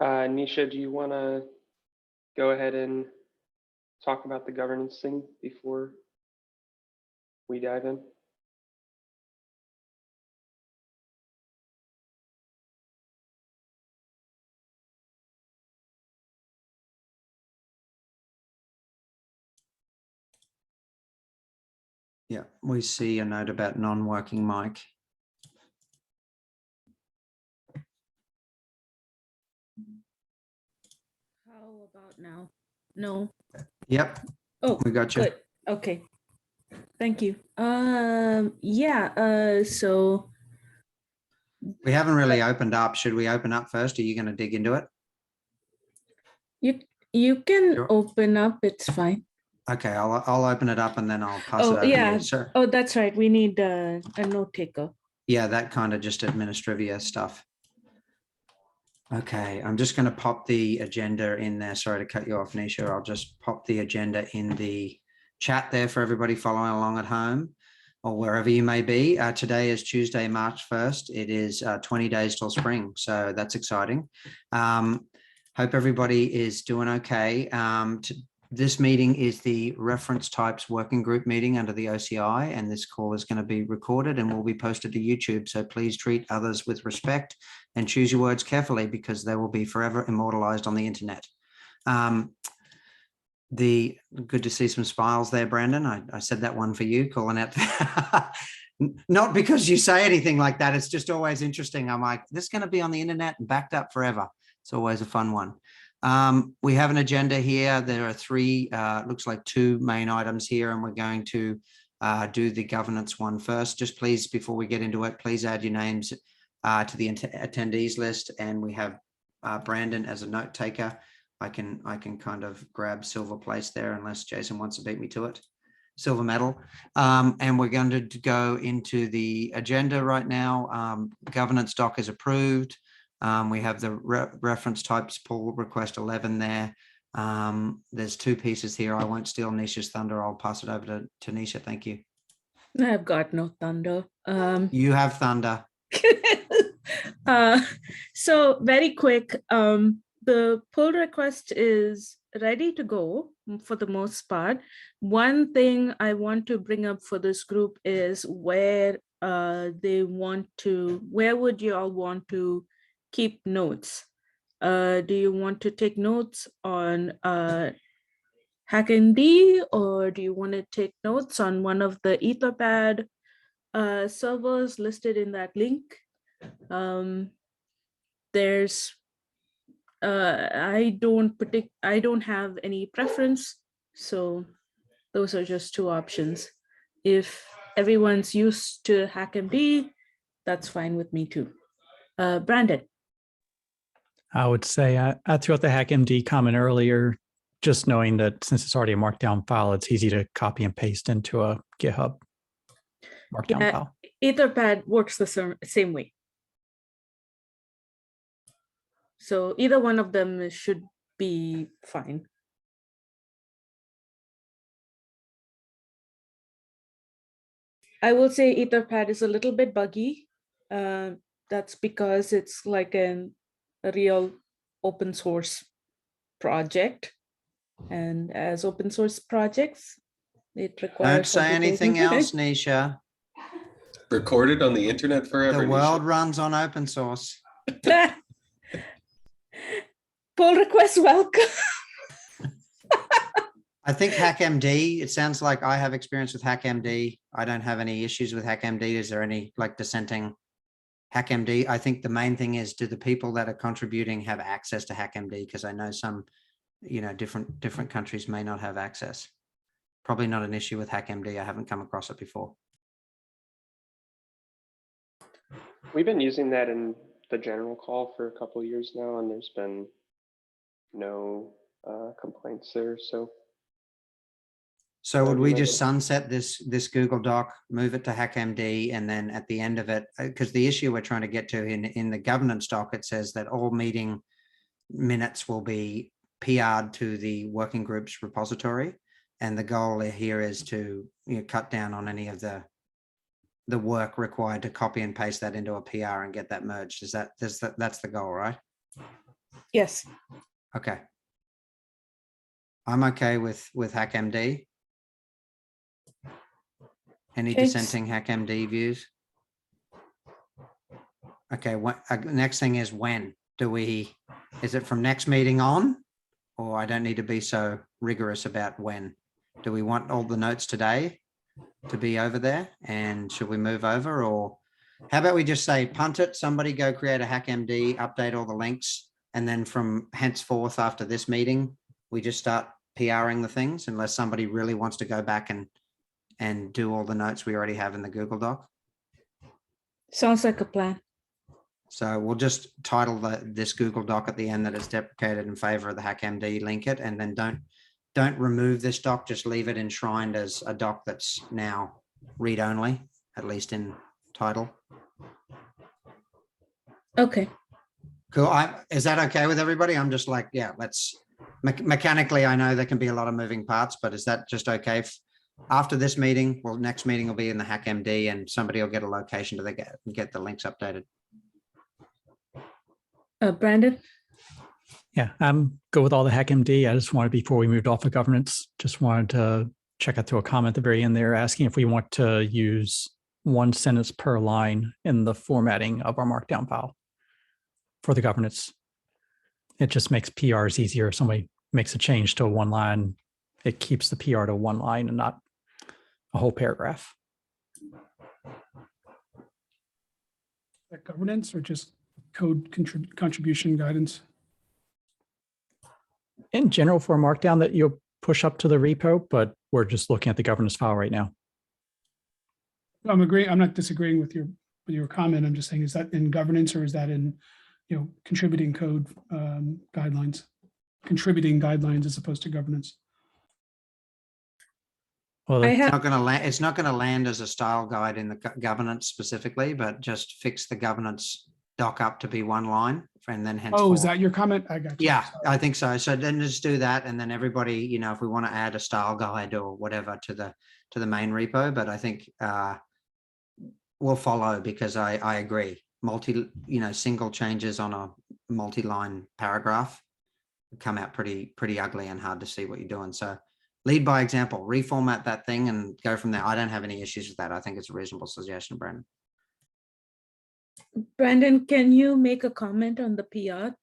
Nisha, do you want to go ahead and talk about the governance thing before we dive in? Yeah, we see a note about non-working mic. How about now? No. Yep. Oh, we got you. Good. Okay. Thank you. Yeah. So We haven't really opened up. Should we open up first? Are you going to dig into it? you can Sure. open up. It's fine. Okay, I'll open it up and then I'll pass it Oh over yeah. to you. Sure. Oh, that's right. We need a note taker. Yeah, that kind of just administrivia stuff. Okay, I'm just going to pop the agenda in there. Sorry to cut you off, Nisha. I'll just pop the agenda in the chat there for everybody following along at home or wherever you may be. Today is Tuesday, March 1st. It is 20 days till spring, so that's exciting. Hope everybody is doing okay. This meeting is the reference types working group meeting under the OCI, and this call is going to be recorded and will be posted to YouTube. So please treat others with respect and choose your words carefully because they will be forever immortalized on the internet. Good to see some smiles there, Brandon. I said that one for you, calling out. Not because you say anything like that. It's just always interesting. I'm like, this is going to be on the internet and backed up forever. It's always a fun one. We have an agenda here. There are three, looks like two main items here, and we're going to do the governance one first. Just please, before we get into it, please add your names to the attendees list. And we have Brandon as a note taker. I can kind of grab silver place there unless Jason wants to beat me to it. Silver medal. And we're going to go into the agenda right now. Governance doc is approved. We have the reference types pull request 11 there. There's two pieces here. I won't steal Nisha's thunder. I'll pass it over to Nisha. Thank you. I've got no thunder. You have thunder. So very quick, the pull request is ready to go for the most part. One thing I want to bring up for this group is where where would you all want to keep notes? Do you want to take notes on HackMD, or do you want to take notes on one of the Etherpad servers listed in that link? I don't have any preference, so those are just two options. If everyone's used to HackMD, that's fine with me too. Brandon. I would say I threw out the HackMD comment earlier, just knowing that since it's already a markdown file, it's easy to copy and paste into a GitHub markdown file. Etherpad works the same way. So either one of them should be fine. I will say Etherpad is a little bit buggy. That's because it's like a real open source project. And as open source projects, it requires— Don't say anything else, Nisha. Recorded on the internet forever. The world runs on open source. Pull request welcome. I think HackMD, it sounds like I have experience with HackMD. I don't have any issues with HackMD. Is there any like dissenting HackMD? I think the main thing is, do the people that are contributing have access to HackMD? Because I know some, different countries may not have access. Probably not an issue with HackMD. I haven't come across it before. We've been using that in the general call for a couple of years now, and there's been no complaints there. So would we just sunset this Google Doc, move it to HackMD, and then at the end of it, because the issue we're trying to get to in the governance doc, it says that all meeting minutes will be PR'd to the working group's repository, and the goal here is to cut down on any of the work required to copy and paste that into a PR and get that merged. That's the goal, right? Yes. Okay. I'm okay with HackMD. Any Okay. dissenting HackMD views? Okay, what, next thing is when do we, is it from next meeting on? Or I don't need to be so rigorous about when. Do we want all the notes today to be over there? And should we move over, or how about we just say punt it, somebody go create a HackMD, update all the links, and then from henceforth after this meeting, we just start PRing the things unless somebody really wants to go back and do all the notes we already have in the Google Doc. Sounds like a plan. So we'll just title this Google Doc at the end that is deprecated in favor of the HackMD, link it, and then don't remove this doc, just leave it enshrined as a doc that's now read only, at least in title. Okay. Cool. Is that okay with everybody? I'm just like, yeah, let's mechanically, I know there can be a lot of moving parts, but is that just okay? After this meeting, well, next meeting will be in the HackMD and somebody will get a location to get the links updated. Brandon? Yeah, I'm good with all the HackMD. I just wanted, before we moved off of governance, just wanted to check out through a comment at the very end there asking if we want to use one sentence per line in the formatting of our markdown file for the governance. It just makes PRs easier. If somebody makes a change to one line, it keeps the PR to one line and not a whole paragraph. That governance or just code contribution guidance? In general, for a markdown that you'll push up to the repo, but we're just looking at the governance file right now. I'm not disagreeing with your comment. I'm just saying, is that in governance or is that in, contributing code guidelines, contributing guidelines as opposed to governance? Well, I It's have, not going to land. It's not going to land as a style guide in the governance specifically, but just fix the governance doc up to be one line, and then henceforth. Oh, is that your comment? I got you. Yeah, Sorry. I think so. So then just do that, and then everybody, if we want to add a style guide or whatever to the main repo, but I think we'll follow, because I agree. Single changes on a multi-line paragraph come out pretty ugly and hard to see what you're doing. So lead by example, reformat that thing and go from there. I don't have any issues with that. I think it's a reasonable suggestion, Brandon. Brandon, can you make a comment on the PR?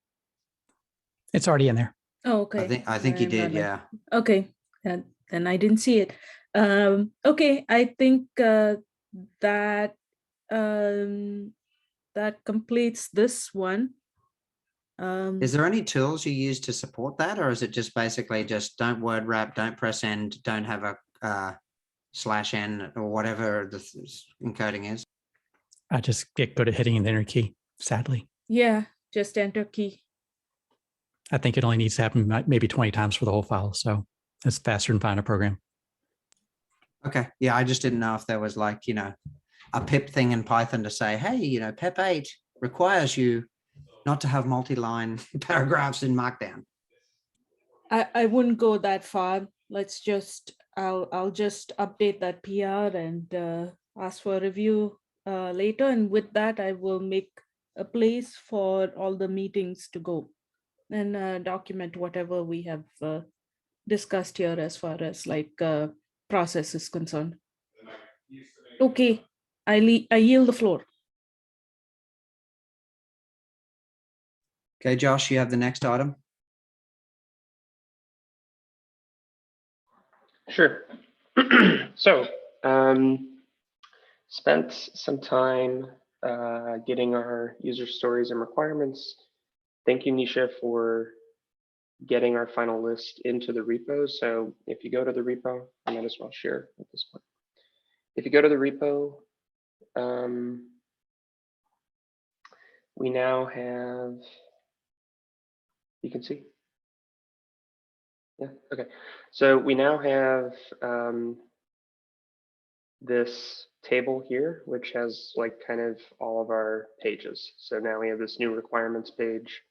it's already in there. Oh, okay. I think you I'm did, not yeah. Okay, then I didn't see it. Okay, I think that that completes this one. Is there any tools you use to support that, or is it just basically just don't word wrap, don't press end, don't have a /n or whatever the encoding is? I just get good at hitting the enter key, sadly. Yeah, just enter key. I think it only needs to happen maybe 20 times for the whole file. So it's faster than finding a program. Okay. Yeah, I just didn't know if there was like, a pip thing in Python to say, hey, pep 8 requires you not to have multi-line paragraphs in Markdown. I wouldn't go that far. I'll just update that PR and ask for a review later. And with that, I will make a place for all the meetings to go and document whatever we have discussed here as far as process is concerned. Okay, I yield the floor. Okay, Josh, you have the next item. Sure. So, spent some time getting our user stories and requirements. Thank you, Nisha, for getting our final list into the repo. So if you go to the repo, I might as well share at this point. If you go to the repo, we now have, you can see. Yeah, okay. So we now have this table here, which has kind of all of our pages. So now we have this new requirements page.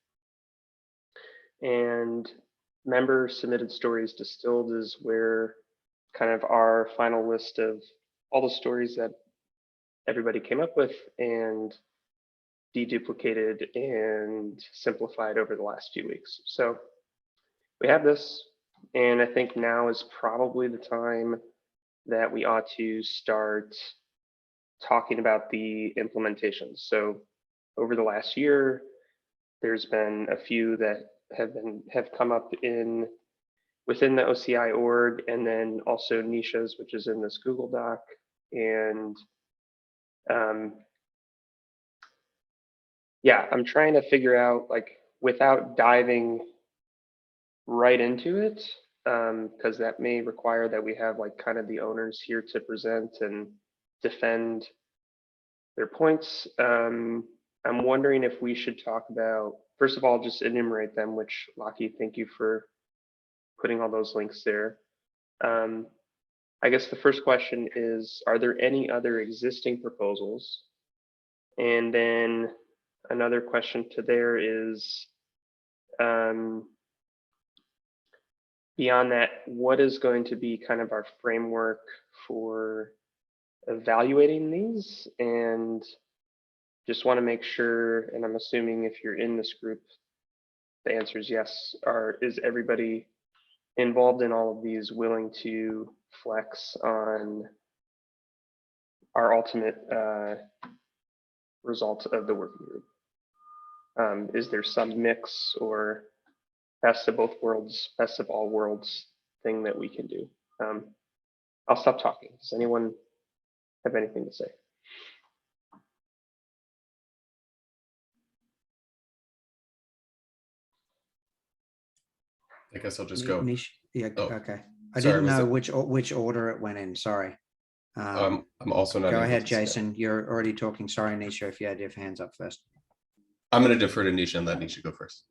And member submitted stories distilled is where kind of our final list of all the stories that everybody came up with and deduplicated and simplified over the last few weeks. So we have this, and I think now is probably the time that we ought to start talking about the implementations. So over the last year, there's been a few that have come up within the OCI org, and then also Nisha's, which is in this Google Doc. And yeah, I'm trying to figure out, like, without diving right into it, because that may require that we have like kind of the owners here to present and defend their points. I'm wondering if we should talk about, first of all, just enumerate them, which Laki, thank you for putting all those links there. I guess the first question is, are there any other existing proposals? And then another question to there is, beyond that, what is going to be kind of our framework for evaluating these? And just want to make sure, and I'm assuming if you're in this group, the answer is yes. Is everybody involved in all of these willing to flex on our ultimate result of the working group? Is there some mix or best of both worlds, best of all worlds thing that we can do? I'll stop talking. Does anyone have anything to say? I guess I'll just go. Yeah, Oh, okay. I sorry, didn't was know that- which order it went in. Sorry. I'm also not. Go able ahead, to say. Jason. You're already talking. Sorry, Nisha, if you had your hands up first. I'm going to defer to Nisha and let Nisha go first.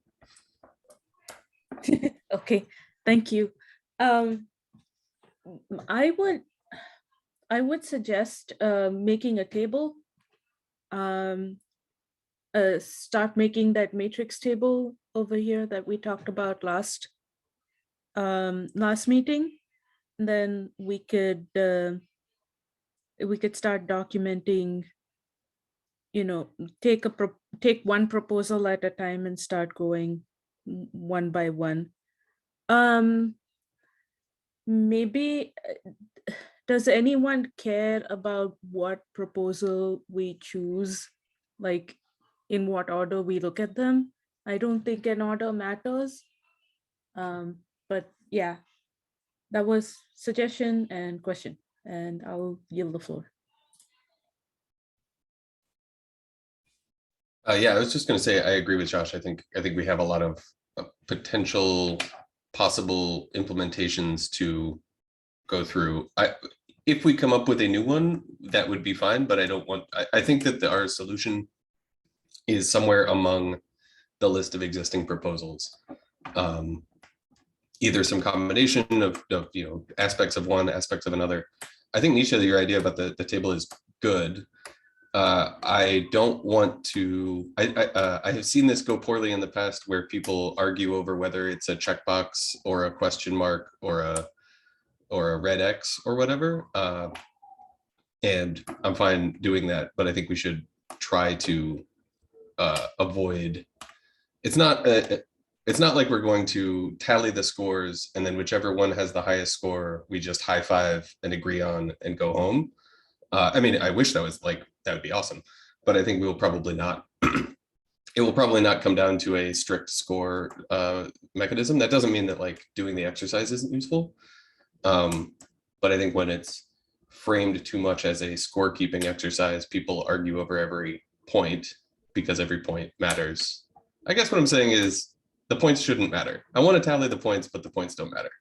Okay, thank you. I would suggest making a table. Start making that matrix table over here that we talked about last meeting. Then we could start documenting, take one proposal at a time and start going one by one. Maybe, does anyone care about what proposal we choose? Like, in what order we look at them? I don't think an order matters. But yeah, that was suggestion and question, and I'll yield the floor. Yeah, I was just going to say I agree with Josh. I think we have a lot of potential possible implementations to go through. If we come up with a new one, that would be fine, but I think that our solution is somewhere among the list of existing proposals. Either some combination of aspects of one, aspects of another. I think, Nisha, your idea about the table is good. I don't want to, I have seen this go poorly in the past where people argue over whether it's a checkbox or a question mark or a red X or whatever. And I'm fine doing that, but I think we should try to avoid, it's not like we're going to tally the scores and then whichever one has the highest score, we just high five and agree on and go home. I mean, I wish that was like, that would be awesome, but I think we will probably not. It will probably not come down to a strict score mechanism. That doesn't mean that like doing the exercise isn't useful. But I think when it's framed too much as a scorekeeping exercise, people argue over every point because every point matters. I guess what I'm saying is the points shouldn't matter. I want to tally the points, but the points don't matter.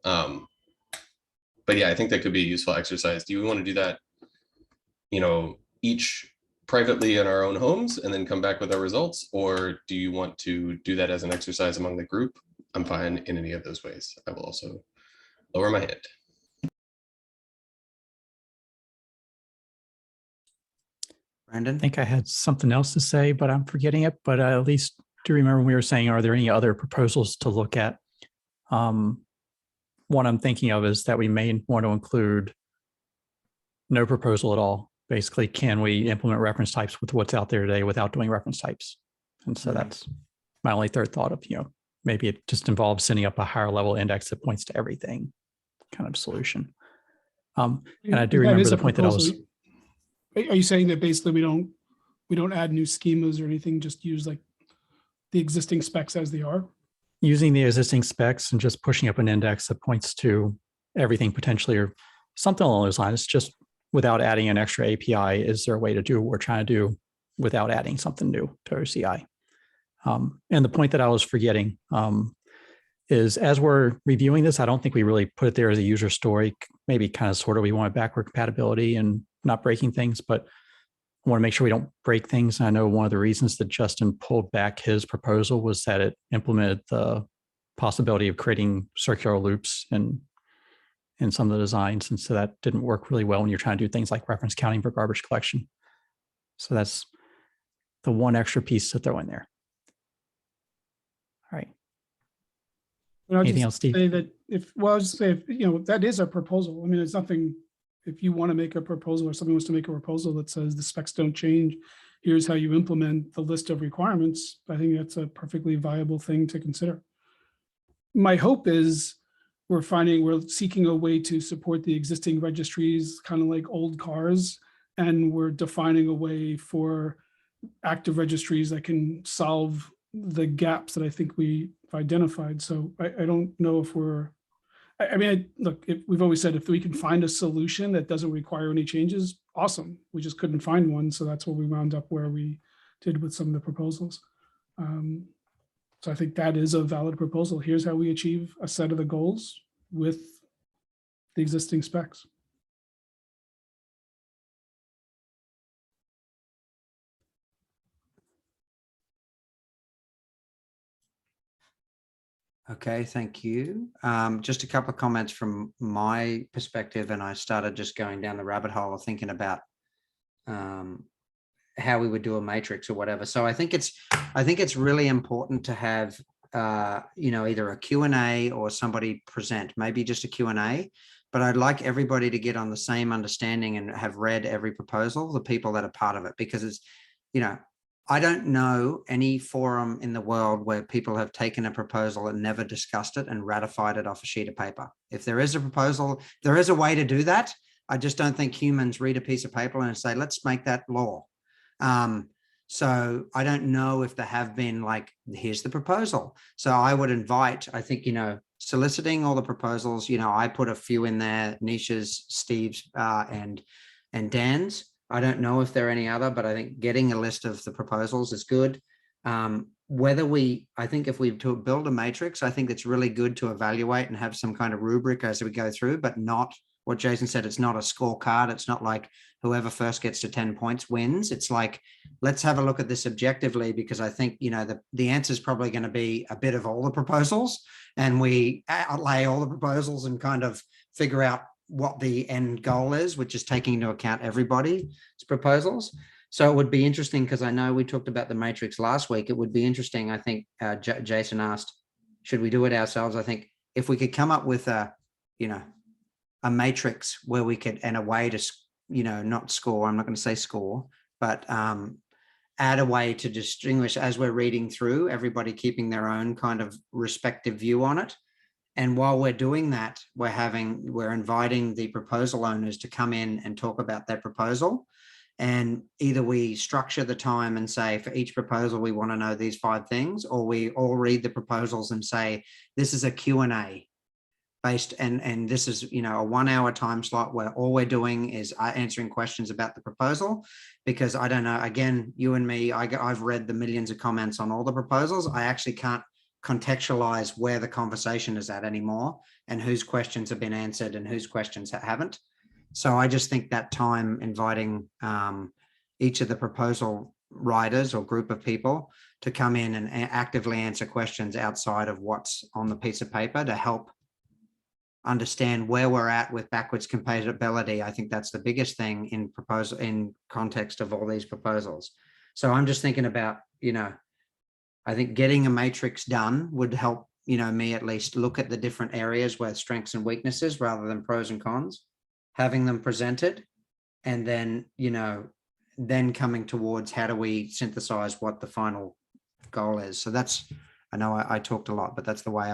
But yeah, I think that could be a useful exercise. Do you want to do that, each privately in our own homes and then come back with our results? Or do you want to do that as an exercise among the group? I'm fine in any of those ways. I will also lower my hand. Brandon? I think I had something else to say, but I'm forgetting it. But at least to remember, we were saying, are there any other proposals to look at? What I'm thinking of is that we may want to include no proposal at all, basically, can we implement reference types with what's out there today without doing reference types? And so that's my only third thought of, maybe it just involves setting up a higher level index that points to everything kind of solution. And I do That remember is the a point that I was proposal. Are you saying that basically we don't add new schemas or anything, just use like the existing specs as they are? using the existing specs and just pushing up an index that points to everything potentially or something along those lines, just without adding an extra API? Is there a way to do what we're trying to do without adding something new to OCI? And the point that I was forgetting is as we're reviewing this, I don't think we really put it there as a user story. Maybe kind of sort of we want backward compatibility and not breaking things, but I want to make sure we don't break things. I know one of the reasons that Justin pulled back his proposal was that it implemented the possibility of creating circular loops in some of the designs. And so that didn't work really well when you're trying to do things like reference counting for garbage collection. So that's the one extra piece to throw in there. All right. And I'll Anything just else, Steve? say that that is a proposal. I mean, it's nothing, if you want to make a proposal or somebody wants to make a proposal that says the specs don't change, here's how you implement the list of requirements, I think that's a perfectly viable thing to consider. My hope is we're seeking a way to support the existing registries, kind of like old cars, and we're defining a way for active registries that can solve the gaps that I think we've identified. So I don't know if look, we've always said if we can find a solution that doesn't require any changes, awesome. We just couldn't find one. So that's what we wound up where we did with some of the proposals. So I think that is a valid proposal. Here's how we achieve a set of the goals with the existing specs. Okay, thank you. Just a couple of comments from my perspective, and I started just going down the rabbit hole of thinking about how we would do a matrix or whatever. So I think it's really important to have either a Q&A or somebody present, maybe just a Q&A, but I'd like everybody to get on the same understanding and have read every proposal, the people that are part of it, because it's, I don't know any forum in the world where people have taken a proposal and never discussed it and ratified it off a sheet of paper. If there is a proposal, there is a way to do that. I just don't think humans read a piece of paper and say, let's make that law. So I don't know if there have been like, here's the proposal. So I would invite, I think, soliciting all the proposals, I put a few in there, Nisha's, Steve's, and Dan's. I don't know if there are any other, but I think getting a list of the proposals is good. I think if we build a matrix, I think it's really good to evaluate and have some kind of rubric as we go through, but not what Jason said, it's not a scorecard. It's not like whoever first gets to 10 points wins. It's like, let's have a look at this objectively, because I think, the answer is probably going to be a bit of all the proposals, and we outlay all the proposals and kind of figure out what the end goal is, which is taking into account everybody's proposals. So it would be interesting, because I know we talked about the matrix last week. It would be interesting. I think Jason asked, should we do it ourselves? I think if we could come up with a matrix where we could, and a way to, not score, I'm not going to say score, but add a way to distinguish as we're reading through, everybody keeping their own kind of respective view on it. And while we're doing that, we're inviting the proposal owners to come in and talk about their proposal. And either we structure the time and say, for each proposal, we want to know these 5 things, or we all read the proposals and say, this is a Q&A based, and this is, a 1-hour time slot where all we're doing is answering questions about the proposal. Because I don't know, again, you and me, I've read the millions of comments on all the proposals. I actually can't contextualize where the conversation is at anymore, and whose questions have been answered and whose questions haven't. So I just think that time inviting each of the proposal writers or group of people to come in and actively answer questions outside of what's on the piece of paper to help understand where we're at with backwards compatibility. I think that's the biggest thing in context of all these proposals. So I'm just thinking about, I think getting a matrix done would help, me at least look at the different areas where strengths and weaknesses rather than pros and cons, having them presented, and then, then coming towards how do we synthesize what the final goal is. So that's, I know I talked a lot, but that's the way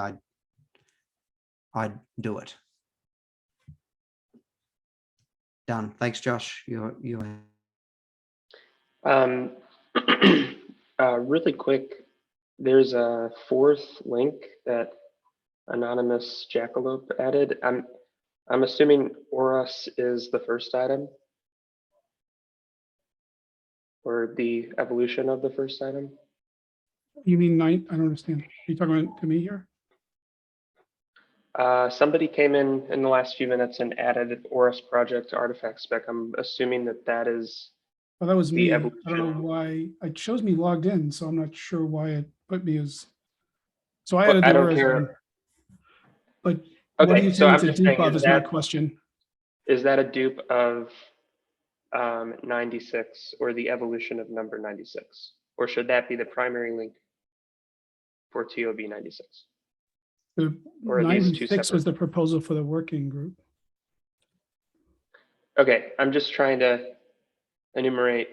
I'd do it. Done. Thanks, Josh. You. Really quick, there's a fourth link that Anonymous Jackalope added. I'm assuming Oros is the first item, or the evolution of the first item. You mean night? I don't understand. Are you talking about to me here? Somebody came in the last few minutes and added Oros project artifact spec. I'm assuming that is Well, that was the me. I evolution. don't know why. It shows me logged in, so I'm not sure why it put me as. So I added I the don't Oros care. one. But what do Okay, you so think I'm it's a just dupe saying, of is my question. is that a dupe of 96 or the evolution of number 96? Or should that be the primary link for TOB 96? The Or are these two 96 was separate? the proposal for the working group. Okay, I'm just trying to enumerate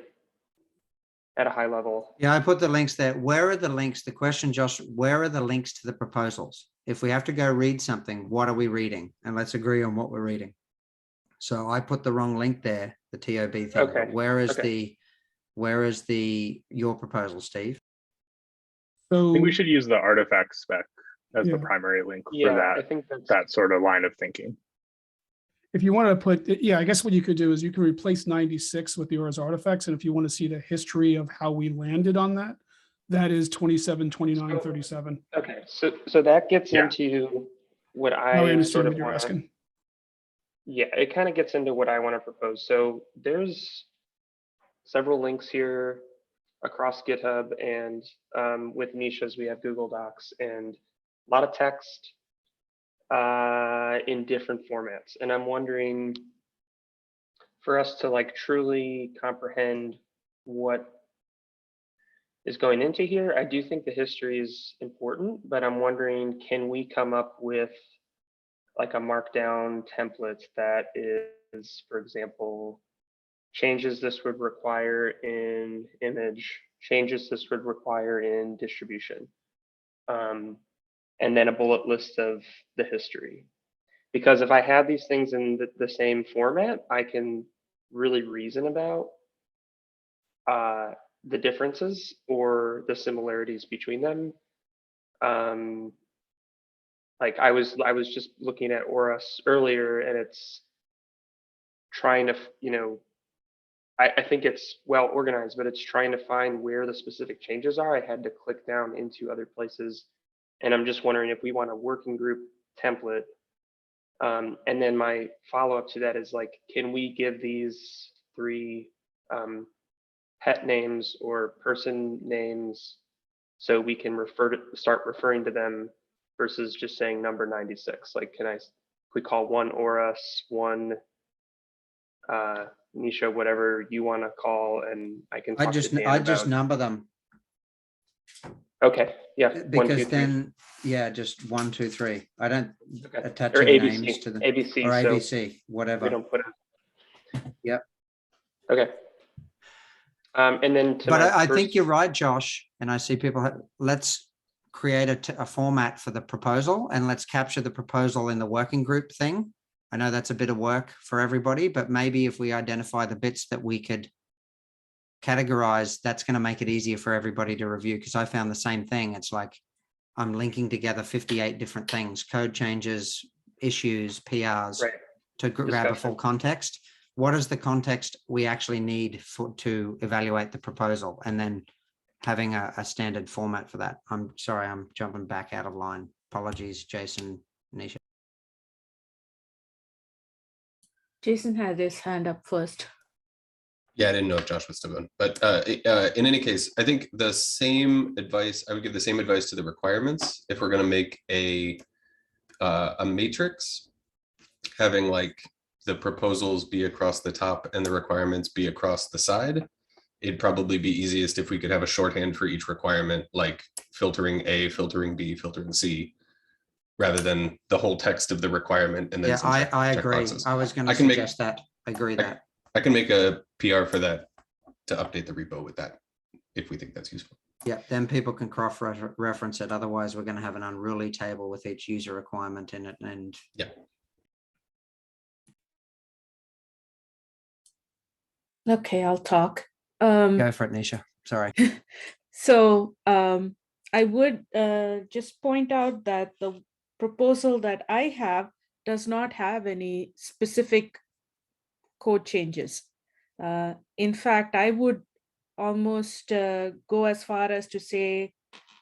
at a high level. Yeah, I put the links there. Where are the links? The question, Josh, where are the links to the proposals? If we have to go read something, what are we reading? And let's agree on what we're reading. So I put the wrong link there, the TOB thing. Okay, But where is okay. your proposal, Steve? So I think we should use the artifact spec as Yeah. the primary link for Yeah, I think that sort of line of thinking. if you want to put, yeah, I guess what you could do is you can replace 96 with the Oros artifacts. And if you want to see the history of how we landed on that, that is 27, 29, 37. okay. So that gets Yeah. into what Now I I understand sort what of you're want to. asking. Yeah, it kind of gets into what I want to propose. So there's several links here across GitHub, and with niches, we have Google Docs and a lot of text in different formats. And I'm wondering, for us to like truly comprehend what is going into here, I do think the history is important, but I'm wondering, can we come up with like a markdown template that is, for example, changes this would require in image, changes this would require in distribution, and then a bullet list of the history. Because if I have these things in the same format, I can really reason about the differences or the similarities between them. Like I was just looking at Oros earlier, and it's trying to, I think it's well organized, but it's trying to find where the specific changes are. I had to click down into other places, and I'm just wondering if we want a working group template. And then my follow-up to that is like, can we give these three pet names or person names so we can start referring to them versus just saying number 96? Like, we call one Oros, one Nisha, whatever you want to call, and I can talk to Dan I just about. number them. Okay, yeah. 1, 2, Because 3. then, yeah, just 1, 2, 3. I don't Okay. attach Or any ABC, names to them. ABC, Or so ABC, whatever. we don't put it. Yep. Okay. And then to But my I think first- you're right, Josh. And I see people, let's create a format for the proposal, and let's capture the proposal in the working group thing. I know that's a bit of work for everybody, but maybe if we identify the bits that we could categorize, that's going to make it easier for everybody to review. Because I found the same thing. It's like I'm linking together 58 different things, code changes, issues, PRs, right. to grab a Discussion. full context. What is the context we actually need to evaluate the proposal, and then having a standard format for that. I'm sorry, I'm jumping back out of line. Apologies, Jason, Nisha. Jason had his hand up first. Yeah, I didn't know if Josh was still going, but in any case, I think the same advice, I would give the same advice to the requirements. If we're going to make a matrix, having like the proposals be across the top and the requirements be across the side, it'd probably be easiest if we could have a shorthand for each requirement, like filtering A, filtering B, filtering C, rather than the whole text of the requirement and then Yeah, some I agree. checkboxes. I was going to I can make- suggest that. I agree that. I can make a PR for that to update the repo with that if we think that's useful. Yeah, then people can cross reference it. Otherwise, we're going to have an unruly table with each user requirement in it. And yeah. Okay, I'll talk. Go for it, Nisha. Sorry. So I would just point out that the proposal that I have does not have any specific code changes. In fact, I would almost go as far as to say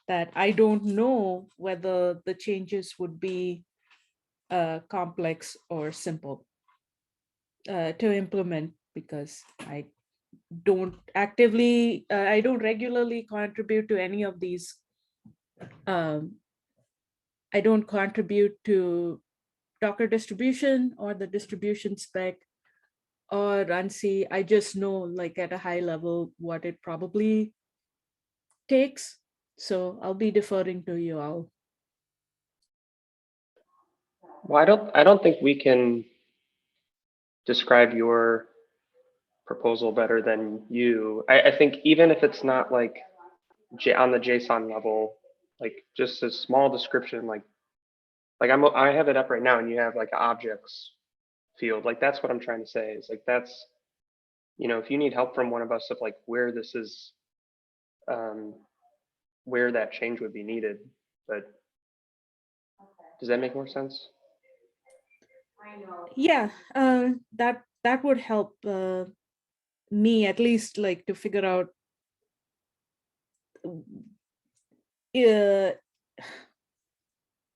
that I don't know whether the changes would be complex or simple to implement, because I don't regularly contribute to any of these. I don't contribute to Docker distribution or the distribution spec or RunC. I just know, like, at a high level what it probably takes. So I'll be deferring to you all. Well, I don't think we can describe your proposal better than you. I think even if it's not like on the JSON level, like just a small description, like I have it up right now, and you have like objects field. Like that's what I'm trying to say. Is like that's, you know, if you need help from one of us of like where this is, where that change would be needed. But does that make more sense? Yeah, that would help me at least, like, to figure out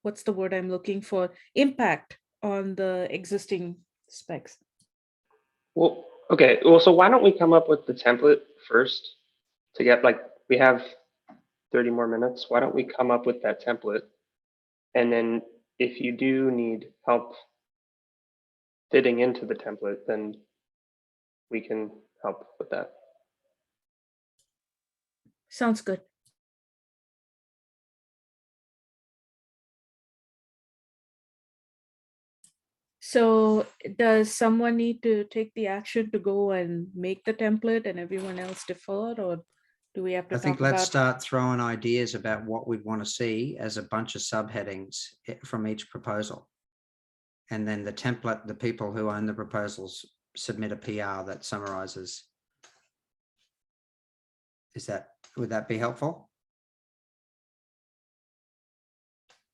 what's the word I'm looking for, impact on the existing specs. Well, okay. Well, so why don't we come up with the template first to get, like, we have 30 more minutes. Why don't we come up with that template? And then if you do need help fitting into the template, then we can help with that. Sounds good. So does someone need to take the action to go and make the template and everyone else defer, or do we have to I think talk let's about? start throwing ideas about what we'd want to see as a bunch of subheadings from each proposal. And then the template, the people who own the proposals submit a PR that summarizes. Would that be helpful?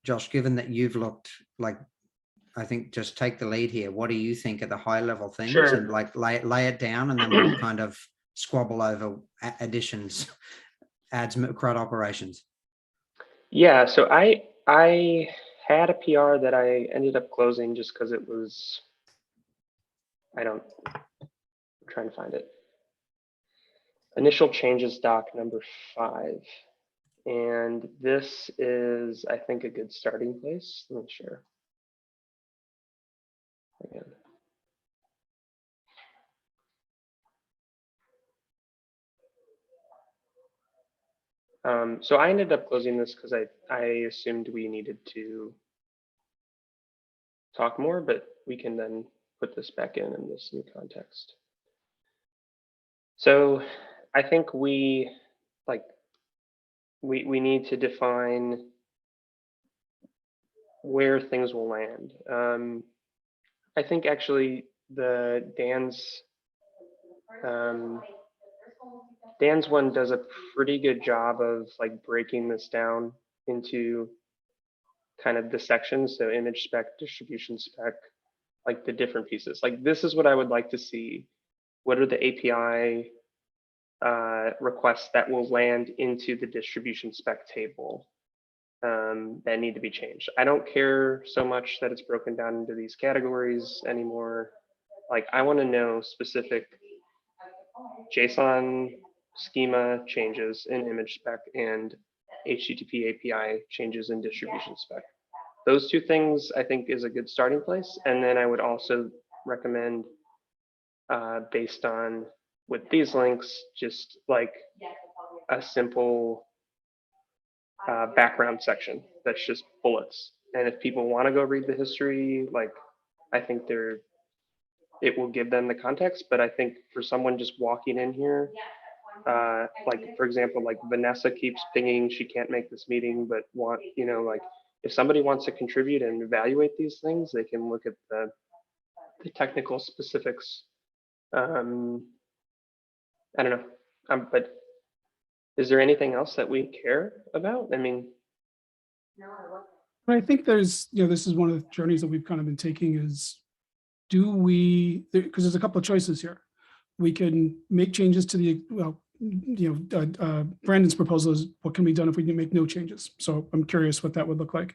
Josh, given that you've looked, like, I think just take the lead here. What do you think are the high level things? Sure. And like lay it down, and then we'll kind of squabble over additions, adds, CRUD operations. Yeah, so I had a PR that I ended up closing just because it was, I'm trying to find it. Initial changes doc number 5. And this is, I think, a good starting place. Let me share. Again. So I ended up closing this because I assumed we needed to talk more, but we can then put this back in this new context. So I think we need to define where things will land. I think actually Dan's one does a pretty good job of like breaking this down into kind of the sections. So image spec, distribution spec, like the different pieces. Like this is what I would like to see. What are the API requests that will land into the distribution spec table that need to be changed? I don't care so much that it's broken down into these categories anymore. Like I want to know specific JSON schema changes in image spec and HTTP API changes in distribution spec. Those two things I think is a good starting place. And then I would also recommend, based on with these links, just like a simple background section that's just bullets. And if people want to go read the history, like I think they're it will give them the context. But I think for someone just walking in here, like for example, like Vanessa keeps pinging, she can't make this meeting, but like if somebody wants to contribute and evaluate these things, they can look at the technical specifics. I don't know, but is there anything else that we care about? I mean, I think there's, this is one of the journeys that we've kind of been taking is, because there's a couple of choices here. We can make changes to the, Brandon's proposal is what can be done if we can make no changes. So I'm curious what that would look like.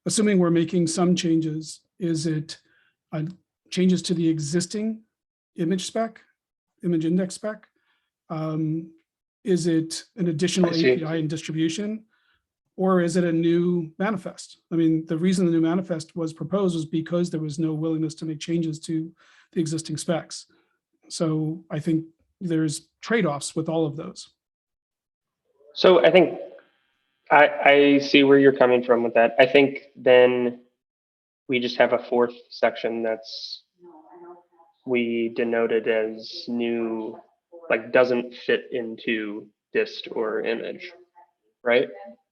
Assuming we're making some changes, is it changes to the existing image index spec? Is it an additional API and distribution? Or is it a new manifest? I mean, the reason the new manifest was proposed was because there was no willingness to make changes to the existing specs. So I think there's trade-offs with all of those. so I think I see where you're coming from with that. I think then we just have a fourth section we denoted as new, like doesn't fit into dist or image, right?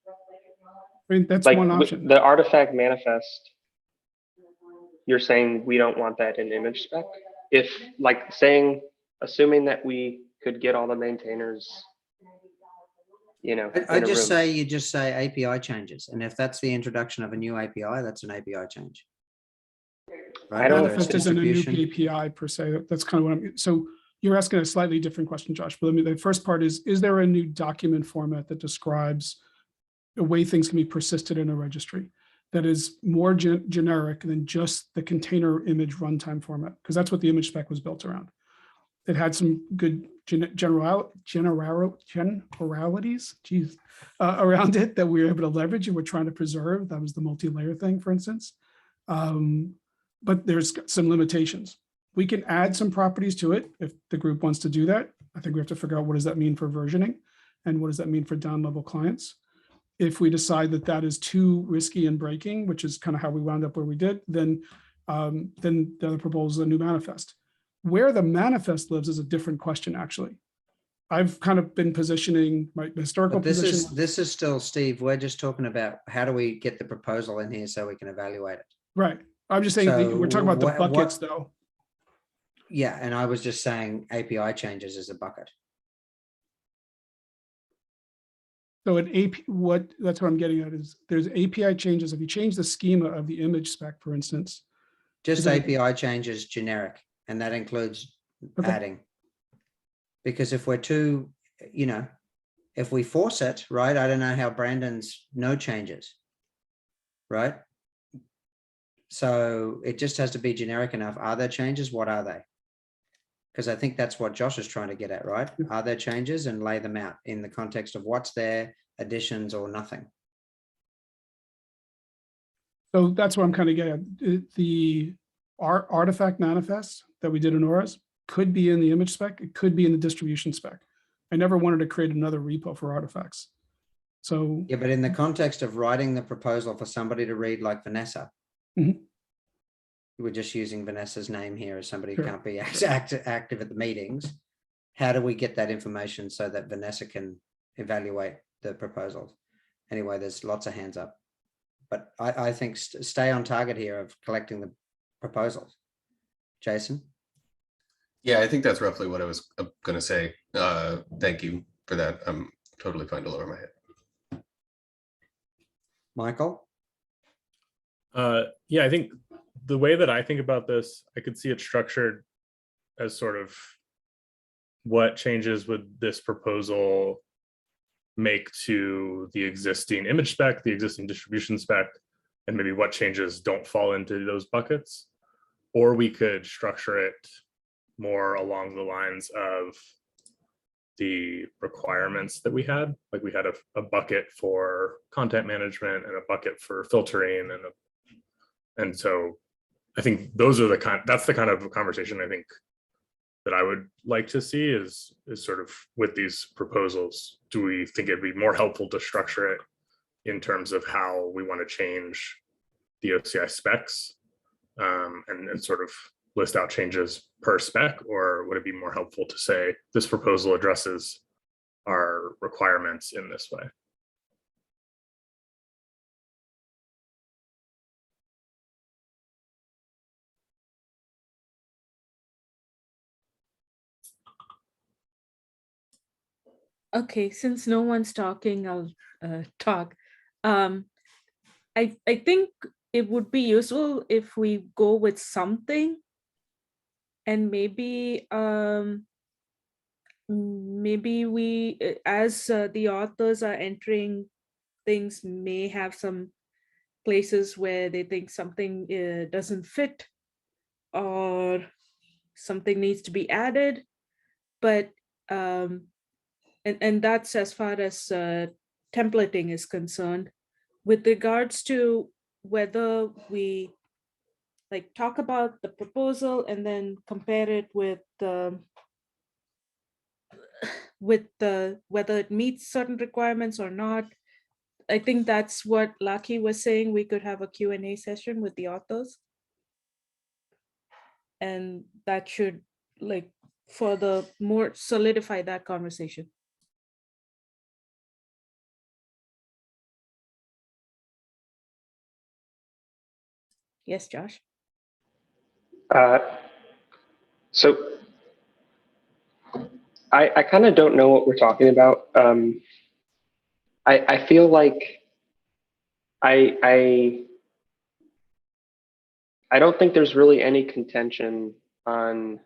I mean, that's Like one option. the artifact manifest, you're saying we don't want that in image spec? If like assuming that we could get all the maintainers, I just say you just say API changes, and if that's the introduction of a new API, that's an API change. Right? I don't- Whether it's Manifest isn't a new distribution. API per se. That's kind of what I'm. So you're asking a slightly different question, Josh. But the first part is there a new document format that describes the way things can be persisted in a registry that is more generic than just the container image runtime format? Because that's what the image spec was built around. It had some good generalities, around it that we were able to leverage and we're trying to preserve. That was the multi-layer thing, for instance. But there's some limitations. We can add some properties to it if the group wants to do that. I think we have to figure out what does that mean for versioning and what does that mean for down-level clients. If we decide that that is too risky and breaking, which is kind of how we wound up where we did, then the other proposal is a new manifest. Where the manifest lives is a different question, actually. I've kind of been positioning my historical position. This is still, Steve, we're just talking about how do we get the proposal in here so we can evaluate it. Right. I'm just saying, we're talking about the buckets though. Yeah, and I was just saying API changes as a bucket. So that's what I'm getting at is there's API changes. If you change the schema of the image spec, for instance. Just API changes generic, and that includes adding. Because if we're too, if we force it, right? I don't know how Brandon's no changes, right? So it just has to be generic enough. Are there changes? What are they? Because I think that's what Josh is trying to get at, right? Are there changes, and lay them out in the context of what's there, additions or nothing. So that's what I'm kind of getting at. Our artifact manifest that we did in ORAS could be in the image spec. It could be in the distribution spec. I never wanted to create another repo for artifacts. So yeah, but in the context of writing the proposal for somebody to read like Vanessa, we're just using Vanessa's name here as somebody who can't be active at the meetings. How do we get that information so that Vanessa can evaluate the proposals? Anyway, there's lots of hands up, but I think stay on target here of collecting the proposals. Jason? Yeah, I think that's roughly what I was going to say. Thank you for that. I'm totally fine to lower my head. Michael? Yeah, I think the way that I think about this, I could see it structured as sort of what changes would this proposal make to the existing image spec, the existing distribution spec, and maybe what changes don't fall into those buckets. Or we could structure it more along the lines of the requirements that we had. Like we had a bucket for content management and a bucket for filtering, and so I think those are that's the kind of conversation I think that I would like to see is sort of with these proposals. Do we think it'd be more helpful to structure it in terms of how we want to change the OCI specs, and sort of list out changes per spec, or would it be more helpful to say this proposal addresses our requirements in this way? Okay, since no one's talking, I'll talk. I think it would be useful if we go with something, and maybe maybe we, as the authors are entering things, may have some places where they think something doesn't fit or something needs to be added, but and that's as far as templating is concerned. With regards to whether we like talk about the proposal and then compare it with the whether it meets certain requirements or not, I think that's what Lucky was saying. We could have a Q&A session with the authors, and that should like further more solidify that conversation. Yes, Josh. So I kind of don't know what we're talking about. I feel like I don't think there's really any contention on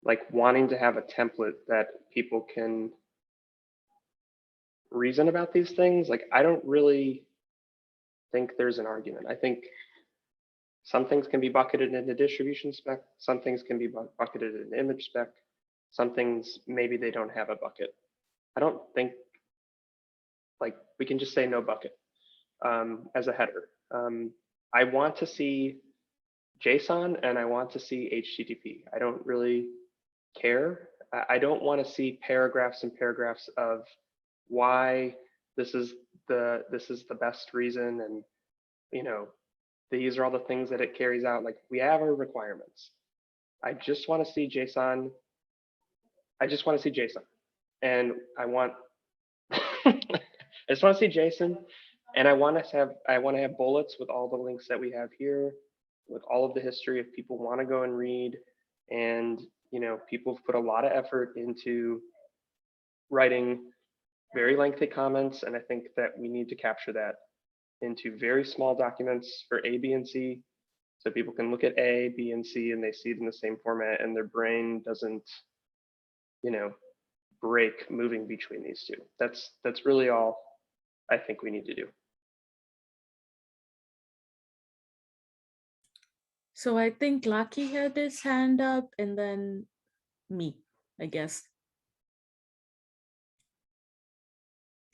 like wanting to have a template that people can reason about these things. Like, I don't really think there's an argument. I think some things can be bucketed in the distribution spec, some things can be bucketed in the image spec, some things maybe they don't have a bucket. I don't think like we can just say no bucket as a header. I want to see JSON and I want to see HTTP. I don't really care. I don't want to see paragraphs and paragraphs of why this is the best reason, and you know, these are all the things that it carries out. Like, we have our requirements. I just want to see JSON. I just want to see JSON, and I want I just want to see JSON, and I want to have bullets with all the links that we have here, with all of the history if people want to go and read. And you know, people have put a lot of effort into writing very lengthy comments, and I think that we need to capture that into very small documents for A, B, and C, so people can look at A, B, and C, and they see it in the same format, and their brain doesn't, you know, break moving between these two. That's really all I think we need to do. So I think Lucky had his hand up, and then me, I guess.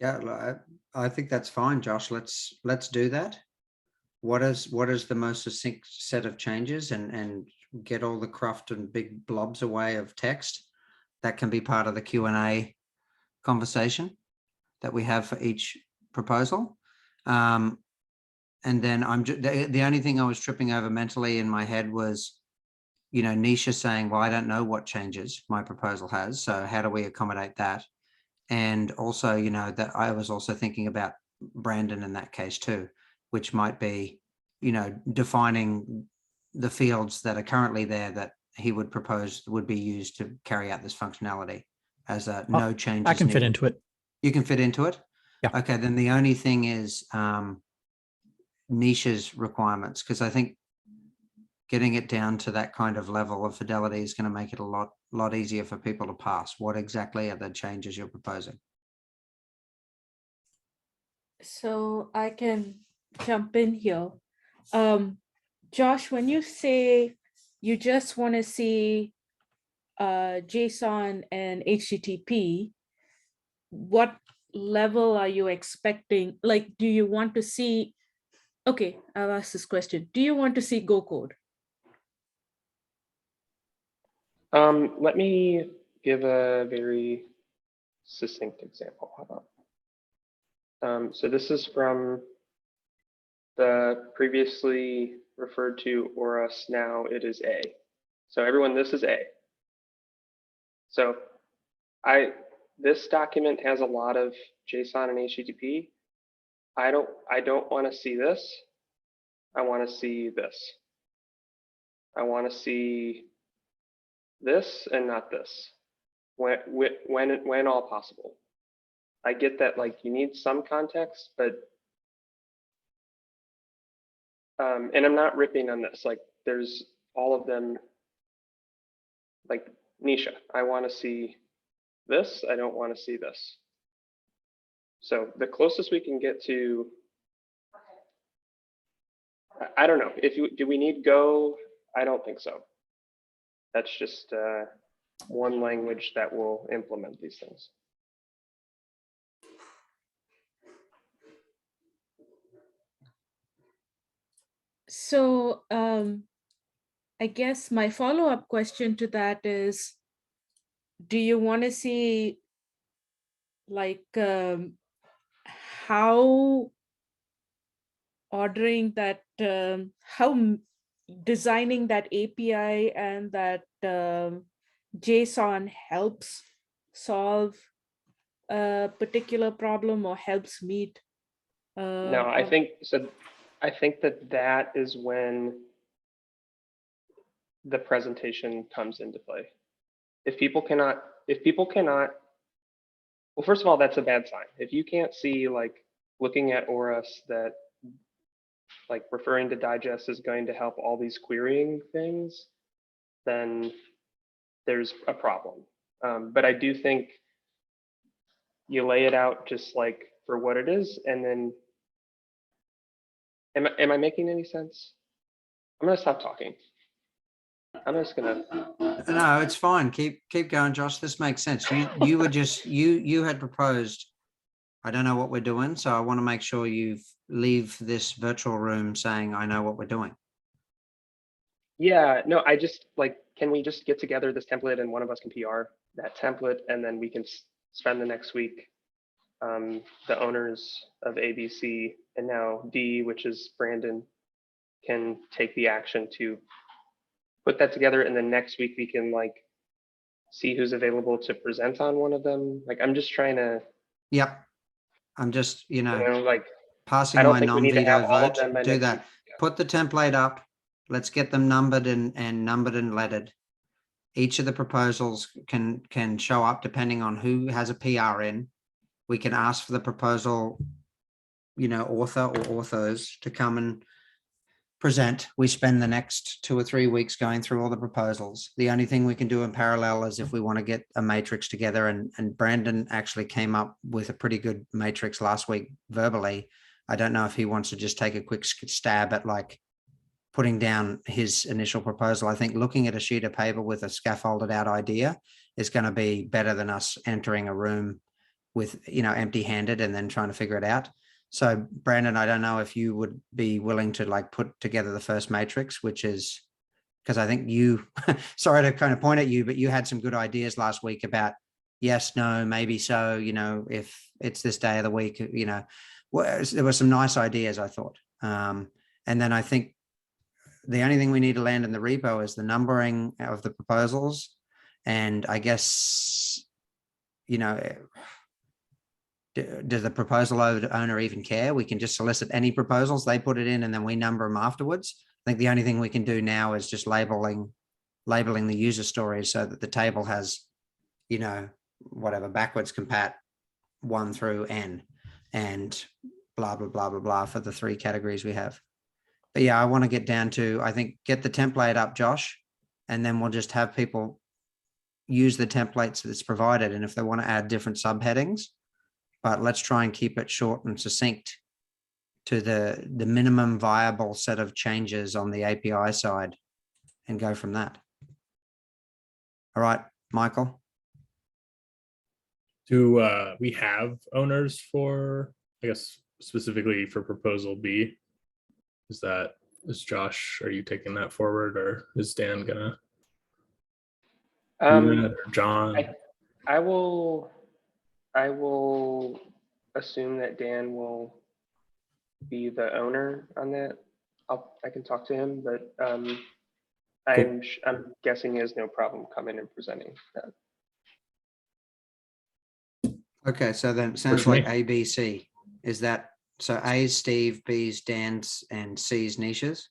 Yeah, I think that's fine, Josh. Let's do that. What is the most succinct set of changes, and get all the cruft and big blobs away of text. That can be part of the Q&A conversation that we have for each proposal. And then the only thing I was tripping over mentally in my head was, you know, Nisha saying, well, I don't know what changes my proposal has, so how do we accommodate that? And also, you know, that I was also thinking about Brandon in that case too, which might be, you know, defining the fields that are currently there that he would propose would be used to carry out this functionality as a no changes. I can fit needed. into it. You can fit into it? Yeah. Okay, then the only thing is Nisha's requirements, because I think getting it down to that kind of level of fidelity is going to make it a lot easier for people to pass. What exactly are the changes you're proposing? So I can jump in here. Josh, when you say you just want to see JSON and HTTP, what level are you expecting? Like, do you want to see, okay, I'll ask this question. Do you want to see Go code? Let me give a very succinct example. How about? So this is from the previously referred to or us now, it is A. So everyone, this is A. So this document has a lot of JSON and HTTP. I don't want to see this. I want to see this. I want to see this and not this. When all possible. I get that, like, you need some context, but and I'm not ripping on this. Like, there's all of them. Like Nisha, I want to see this. I don't want to see this. So the closest we can get to, I don't know. Do we need Go? I don't think so. That's just one language that will implement these things. So I guess my follow-up question to that is, do you want to see like how ordering that, designing that API and that JSON helps solve a particular problem or helps meet? No, I think so. I think that is when the presentation comes into play. If people cannot, well, first of all, that's a bad sign. If you can't see, like, looking at ORUS that, like, referring to digest is going to help all these querying things, then there's a problem. But I do think you lay it out just like for what it is, and then, am I making any sense? I'm gonna stop talking. I'm just gonna. No, it's fine. Keep going, Josh. This makes sense. You were just you had proposed, I don't know what we're doing, so I want to make sure you leave this virtual room saying I know what we're doing. Yeah, no, I just, like, can we just get together this template and one of us can PR that template, and then we can spend the next week, the owners of ABC and now D, which is Brandon, can take the action to put that together, and then next week we can, like, see who's available to present on one of them. Like, I'm just trying to, Yep. I'm just, like, passing I don't my think we need to non-veto have all of vote. them by Do next that. week. Yeah. Put the template up. Let's get them numbered and numbered and lettered. Each of the proposals can show up depending on who has a PR in. We can ask for the proposal, author or authors to come and present. We spend the next 2 or 3 weeks going through all the proposals. The only thing we can do in parallel is if we want to get a matrix together, and Brandon actually came up with a pretty good matrix last week verbally. I don't know if he wants to just take a quick stab at, like, putting down his initial proposal. I think looking at a sheet of paper with a scaffolded out idea is going to be better than us entering a room with, empty handed and then trying to figure it out. So Brandon, I don't know if you would be willing to, like, put together the first matrix, which is, because I think you, sorry to kind of point at you, but you had some good ideas last week about yes, no, maybe so, if it's this day of the week, there were some nice ideas, I thought. And then I think the only thing we need to land in the repo is the numbering of the proposals. And I guess, does the proposal owner even care? We can just solicit any proposals, they put it in, and then we number them afterwards. I think the only thing we can do now is just labeling the user stories so that the table has, whatever, backwards compat 1 through N and blah, blah, blah, blah, blah for the 3 categories we have. But yeah, I want to get down to, I think, get the template up, Josh, and then we'll just have people use the templates that's provided. And if they want to add different subheadings, but let's try and keep it short and succinct to the minimum viable set of changes on the API side and go from that. All right, Michael. Do we have owners for, I guess, specifically for proposal B? Is Josh, are you taking that forward, or is Dan gonna do that, or John? I will assume that Dan will be the owner on that. I can talk to him, but Cool. I'm guessing he has no problem coming and presenting that. Okay, so then it sounds for like me. A, B, C. Is that, so A's Steve, B's Dan's, and C's Nisha's?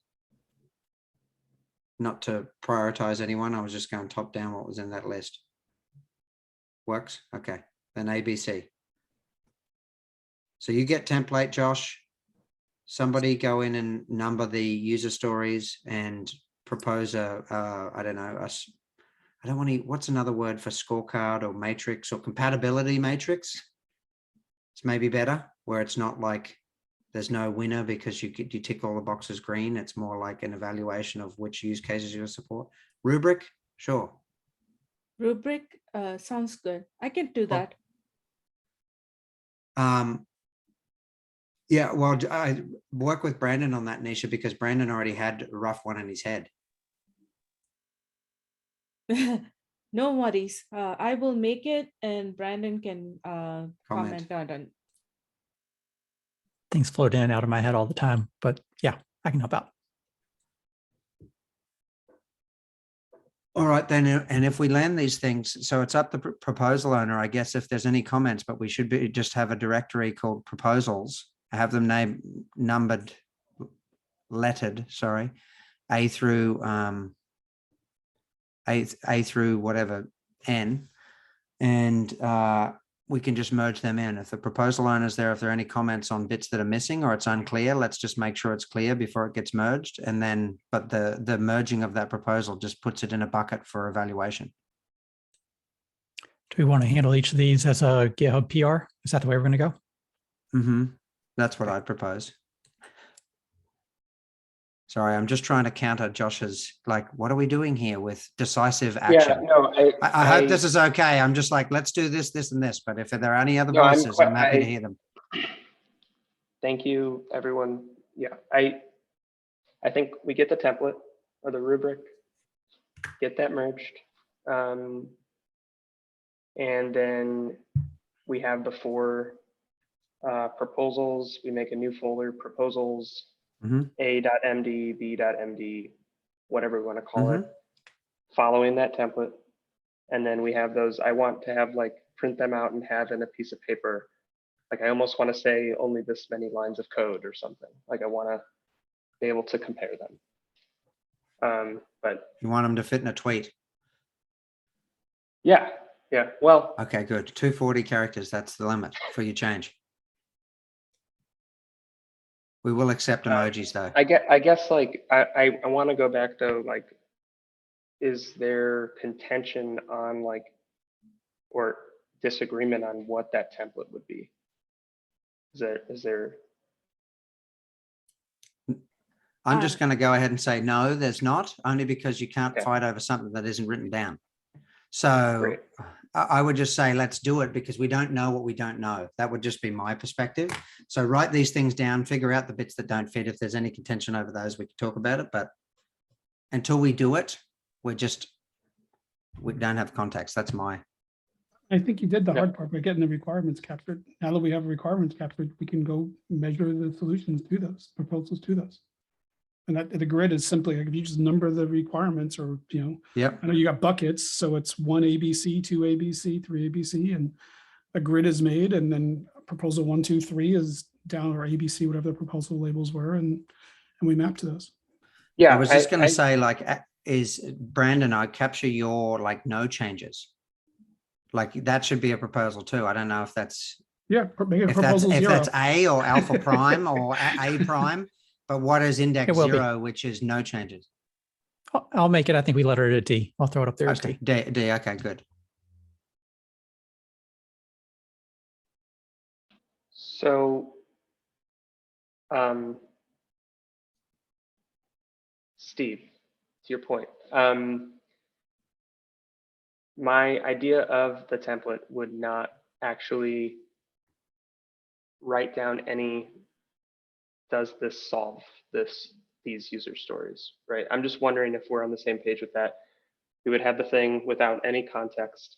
Not to prioritize anyone, I was just going top down what was in that list. Works, okay, then A, B, C. So you get template, Josh. Somebody go in and number the user stories and propose I don't know, I don't want to, what's another word for scorecard or matrix or compatibility matrix? It's maybe better, where it's not like there's no winner because you tick all the boxes green. It's more like an evaluation of which use cases you support. Rubric, sure. Rubric sounds good. I can do that. Yeah, well, I work with Brandon on that, Nisha, because Brandon already had a rough one in his head. No worries. I will make it, and Brandon can comment on it. Things float in and out of my head all the time, but yeah, I can help out. All right, then, and if we land these things, so it's up to the proposal owner, I guess, if there's any comments, but we should be just have a directory called proposals, have them numbered, lettered, sorry, A through A through whatever N, and we can just merge them in. If the proposal owner's there, if there are any comments on bits that are missing or it's unclear, let's just make sure it's clear before it gets merged. And then, but the merging of that proposal just puts it in a bucket for evaluation. Do we want to handle each of these as a GitHub PR? Is that the way we're going to go? That's what I'd propose. Sorry, I'm just trying to counter Josh's, like, what are we doing here with decisive action? Yeah, no, I hope this is okay. I'm just like, let's do this, this, and this. But if there are any other No, voices, I'm happy to hear them. Thank you, everyone. Yeah, I think we get the template or the rubric, get that merged. And then we have the 4 proposals. We make a new folder, proposals, A.MD, B.MD, whatever we want to call it, following that template. And then we have those, I want to have like print them out and have in a piece of paper. Like I almost want to say only this many lines of code or something. Like I want to be able to compare them. But you want them to fit in a tweet? Yeah. Well, okay, good. 240 characters. That's the limit for your change. We will accept emojis though. I guess like I want to go back though, like, is there contention on like, or disagreement on what that template would be? Is there? I'm just going to go ahead and say, no, there's not, only because you can't fight over something that isn't written down. So Great. I would just say, let's do it because we don't know what we don't know. That would just be my perspective. So write these things down, figure out the bits that don't fit. If there's any contention over those, we can talk about it. But until we do it, we don't have context. That's I think you did the hard part by getting the requirements captured. Now that we have requirements captured, we can go measure the solutions to those, proposals to those. And that the grid is simply like if you just number the requirements, or I know you got buckets, so it's 1 ABC, 2 ABC, 3 ABC, and a grid is made, and then proposal 1, 2, 3 is down, or ABC, whatever the proposal labels were, and we map to those. Yeah, I was just going to say, like, is Brandon, I capture your like no changes. Like that should be a proposal too. I don't know if that's if that's A or alpha prime or A prime. But what is index 0, which is no changes? I'll make it. I think we letter it a D. I'll throw it up there as D. D. Okay, good. So, Steve, to your point, my idea of the template would not actually write down any, does this solve these user stories, right? I'm just wondering if we're on the same page with that. We would have the thing without any context,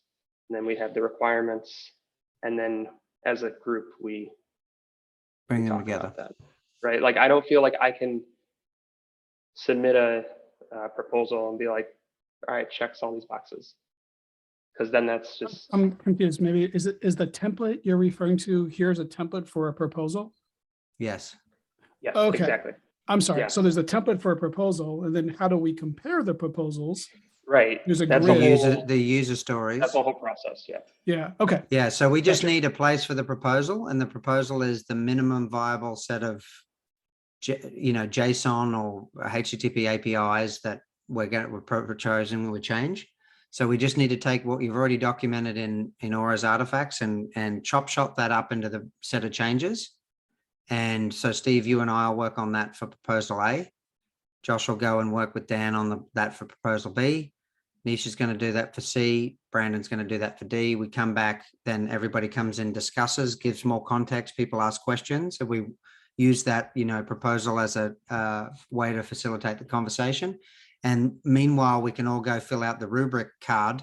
and then we have the requirements, and then as a group we bring them together, that, right? Like I don't feel like I can submit a proposal and be like, all right, checks all these boxes. Because then that's just, I'm confused. Maybe is the template you're referring to, here's a template for a proposal? Yes. yes, Okay. exactly. I'm sorry. Yeah. So there's a template for a proposal, and then how do we compare the proposals? Right. There's a That's grid. The user stories. That's the whole process. Yeah. Yeah. Okay. Yeah, so we just Gotcha. need a place for the proposal, and the proposal is the minimum viable set of, JSON or HTTP APIs that we're proposing we change. So we just need to take what you've already documented in Aura's artifacts and chop shot that up into the set of changes. And so Steve, you and I will work on that for proposal A. Josh will go and work with Dan on that for proposal B. Nisha's going to do that for C. Brandon's going to do that for D. We come back, then everybody comes in, discusses, gives more context. People ask questions. So we use that, proposal as a way to facilitate the conversation. And meanwhile, we can all go fill out the rubric card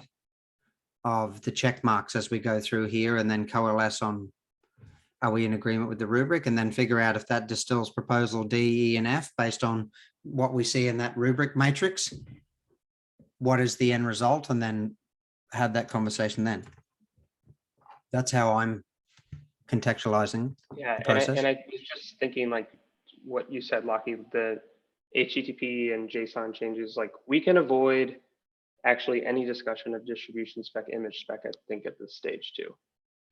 of the check marks as we go through here, and then coalesce on, are we in agreement with the rubric, and then figure out if that distills proposal D, E, and F based on what we see in that rubric matrix. What is the end result, and then have that conversation then. That's how I'm contextualizing Yeah. the process. And I was just thinking like what you said, Lockie, the HTTP and JSON changes, like we can avoid actually any discussion of distribution spec, image spec, I think at this stage too,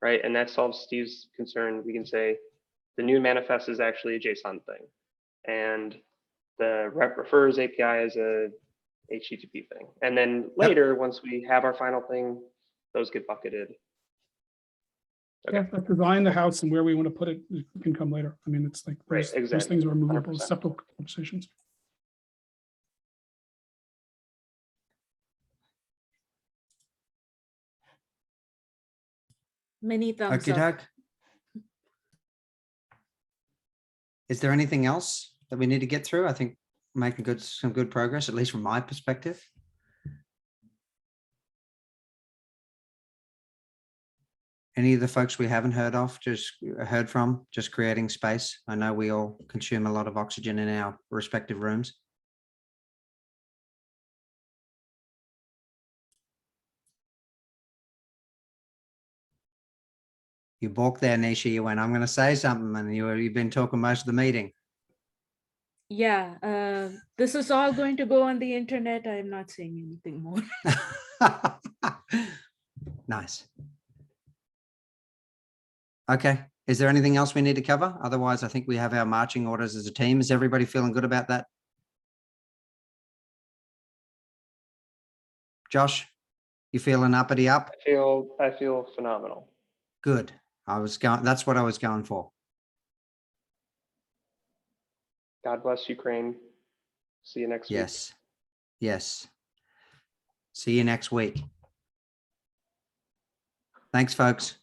right? And that solves Steve's concern. We can say the new manifest is actually a JSON thing, and the rep refers API is a HTTP thing. And then later, once we have our final thing, those get bucketed. Yeah, but design the house and where we want to put it can come later. I mean, it's like Right, those exactly. things are movable, 100%. separate conversations. Many thumbs Okey up. doke. Is there anything else that we need to get through? I think making some good progress, at least from my perspective. Any of the folks we haven't heard from, just creating space. I know we all consume a lot of oxygen in our respective rooms. You balked there, Nisha. You went, I'm going to say something, and you've been talking most of the meeting. Yeah, this is all going to go on the internet. I'm not saying anything more. Nice. Okay. Is there anything else we need to cover? Otherwise, I think we have our marching orders as a team. Is everybody feeling good about that? Josh, you feeling uppity up? I feel phenomenal. Good. That's what I was going for. God bless Ukraine. See you next week. Yes. Yes. See you next week. Thanks, folks.